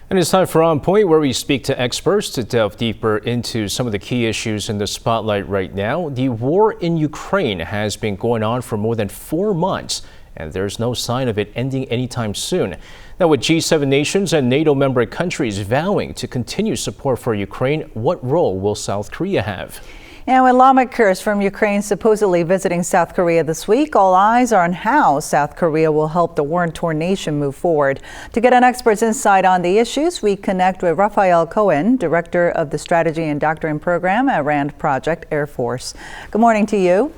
And it's time for On Point, where we speak to experts to delve deeper into some of the key issues in the spotlight right now. The war in Ukraine has been going on for more than 4 months, and there's no sign of it ending anytime soon. Now, with G7 nations and NATO member countries vowing to continue support for Ukraine, what role will South Korea have? And with lawmakers from Ukraine supposedly visiting South Korea this week, all eyes are on how South Korea will help the war-torn nation move forward. To get an expert's insight on the issues, we connect with Rafael Cohen, director of the Strategy and Doctrine Program at RAND Project Air Force. Good morning to you.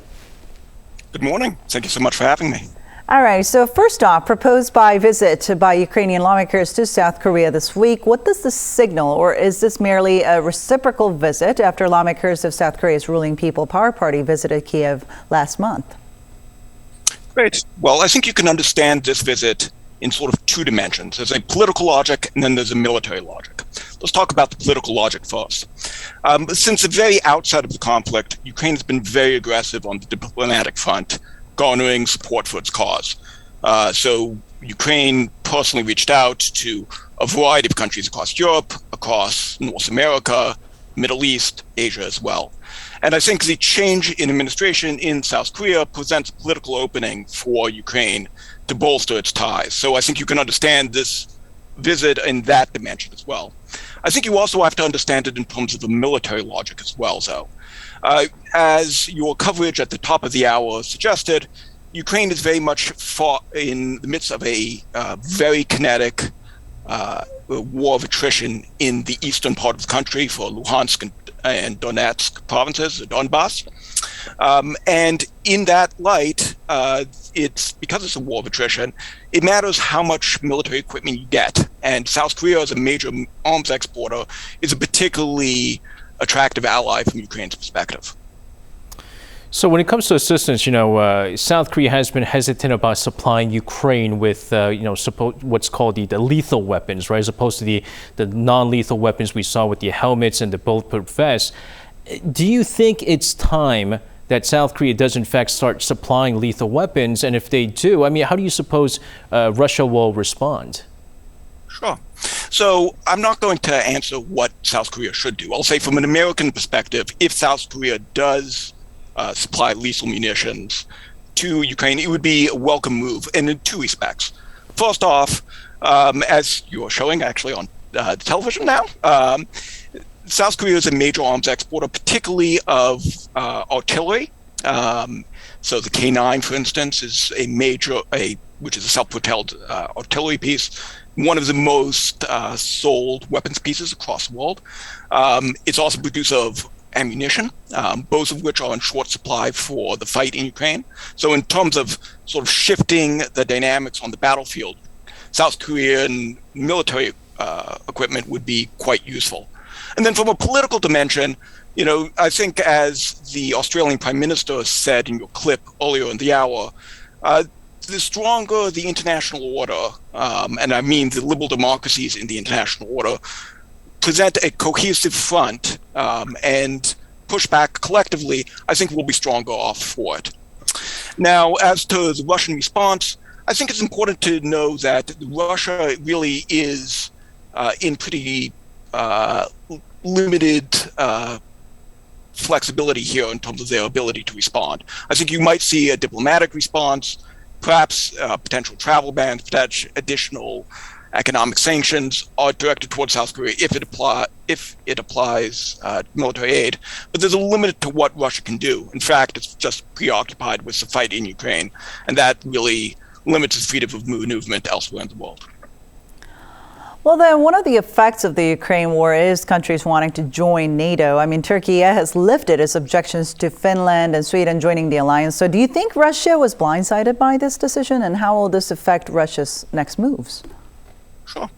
Good morning. Thank you so much for having me. All right, so first off, proposed visit by Ukrainian lawmakers to South Korea this week. What does this signal, or is this merely a reciprocal visit after lawmakers of South Korea's ruling People Power Party visited Kyiv last month? Great. Well, I think you can understand this visit in sort of two dimensions. There's a political logic, and then there's a military logic. Let's talk about the political logic first. Since the very outset of the conflict, Ukraine has been very aggressive on the diplomatic front, garnering support for its cause. So Ukraine personally reached out to a variety of countries across Europe, across North America, Middle East, Asia as well. And I think the change in administration in South Korea presents a political opening for Ukraine to bolster its ties. So I think you can understand this visit in that dimension as well. I think you also have to understand it in terms of the military logic as well, though. As your coverage at the top of the hour suggested, Ukraine is very much in the midst of a very kinetic war of attrition in the eastern part of the country for Luhansk and Donetsk provinces, Donbass. And in that light, because it's a war of attrition, it matters how much military equipment you get. And South Korea, as a major arms exporter, is a particularly attractive ally from Ukraine's perspective. So when it comes to assistance, South Korea has been hesitant about supplying Ukraine with, what's called the lethal weapons, right, as opposed to the non-lethal weapons we saw with the helmets and the bulletproof vests. Do you think it's time that South Korea does in fact start supplying lethal weapons? And if they do, how do you suppose Russia will respond? Sure. So I'm not going to answer what South Korea should do. I'll say from an American perspective, if South Korea does supply lethal munitions to Ukraine, it would be a welcome move, and in two respects. First off, as you're showing actually on television now, South Korea is a major arms exporter, particularly of artillery. So the K9, for instance, is which is a self-propelled artillery piece, one of the most sold weapons pieces across the world. It's also a producer of ammunition, both of which are in short supply for the fight in Ukraine. So in terms of sort of shifting the dynamics on the battlefield, South Korean military equipment would be quite useful. And then from a political dimension, I think as the Australian Prime Minister said in your clip earlier in the hour, the stronger the international order, and I mean the liberal democracies in the international order, present a cohesive front and push back collectively, I think we'll be stronger off for it. Now, as to the Russian response, I think it's important to know that Russia really is in pretty limited flexibility here in terms of their ability to respond. I think you might see a diplomatic response, perhaps potential travel bans, potential additional economic sanctions are directed towards South Korea if it applies military aid. But there's a limit to what Russia can do. In fact, it's just preoccupied with the fight in Ukraine, and that really limits its freedom of movement elsewhere in the world. Well, then, one of the effects of the Ukraine war is countries wanting to join NATO. Turkey has lifted its objections to Finland and Sweden joining the alliance. So do you think Russia was blindsided by this decision, and how will this affect Russia's next moves? Sure.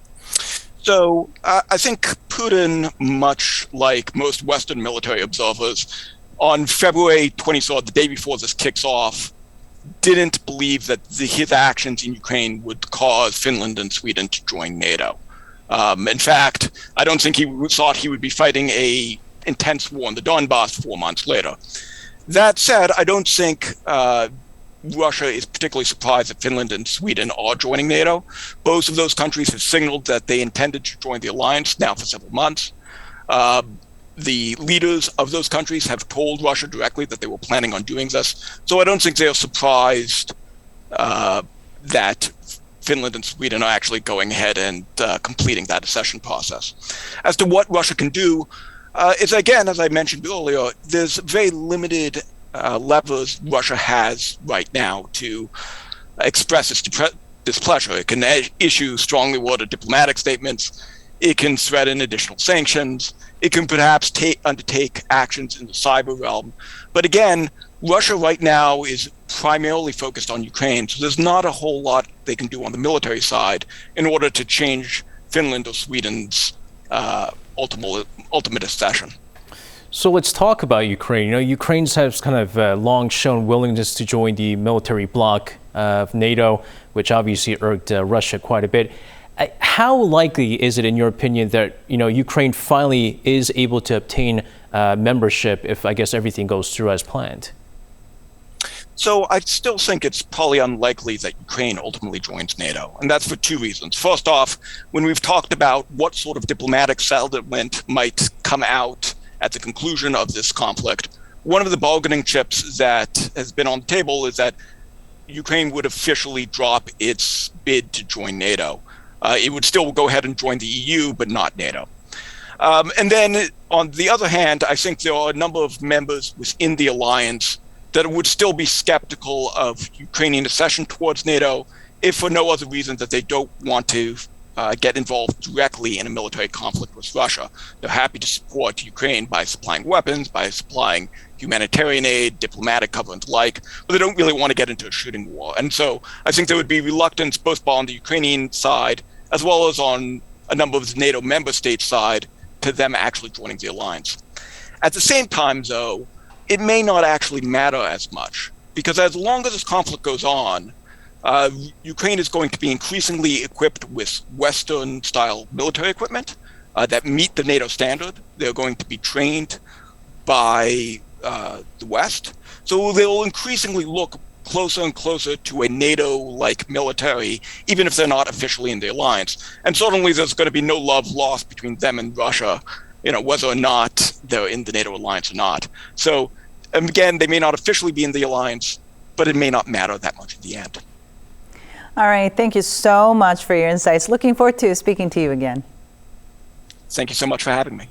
So I think Putin, much like most Western military observers, on February 23rd, the day before this kicks off, didn't believe that his actions in Ukraine would cause Finland and Sweden to join NATO. In fact, I don't think he thought he would be fighting a intense war in the Donbass 4 months later. That said, I don't think Russia is particularly surprised that Finland and Sweden are joining NATO. Both of those countries have signaled that they intended to join the alliance now for several months. The leaders of those countries have told Russia directly that they were planning on doing this. So I don't think they're surprised that Finland and Sweden are actually going ahead and completing that accession process. As to what Russia can do, is again, as I mentioned earlier, there's very limited levers Russia has right now to express its displeasure. It can issue strongly worded diplomatic statements. It can threaten additional sanctions. It can perhaps undertake actions in the cyber realm. But again, Russia right now is primarily focused on Ukraine, so there's not a whole lot they can do on the military side in order to change Finland or Sweden's ultimate accession. So let's talk about Ukraine. You know, Ukraine has kind of long shown willingness to join the military bloc of NATO, which obviously irked Russia quite a bit. How likely is it, in your opinion, that Ukraine finally is able to obtain membership if, I guess, everything goes through as planned? So I still think it's probably unlikely that Ukraine ultimately joins NATO, and that's for two reasons. First off, when we've talked about what sort of diplomatic settlement might come out at the conclusion of this conflict, one of the bargaining chips that has been on the table is that Ukraine would officially drop its bid to join NATO. It would still go ahead and join the EU, but not NATO. And then on the other hand, I think there are a number of members within the alliance that would still be skeptical of Ukrainian accession towards NATO, if for no other reason that they don't want to get involved directly in a military conflict with Russia. They're happy to support Ukraine by supplying weapons, by supplying humanitarian aid, diplomatic cover and the like, but they don't really want to get into a shooting war. And so I think there would be reluctance both on the Ukrainian side as well as on a number of the NATO member states' side to them actually joining the alliance. At the same time, though, it may not actually matter as much, because as long as this conflict goes on, Ukraine is going to be increasingly equipped with Western-style military equipment that meet the NATO standard. They're going to be trained by the West. So they'll increasingly look closer and closer to a NATO-like military, even if they're not officially in the alliance. And certainly there's going to be no love lost between them and Russia, whether or not they're in the NATO alliance or not. So again, they may not officially be in the alliance, but it may not matter that much in the end. All right. Thank you so much for your insights. Looking forward to speaking to you again. Thank you so much for having me.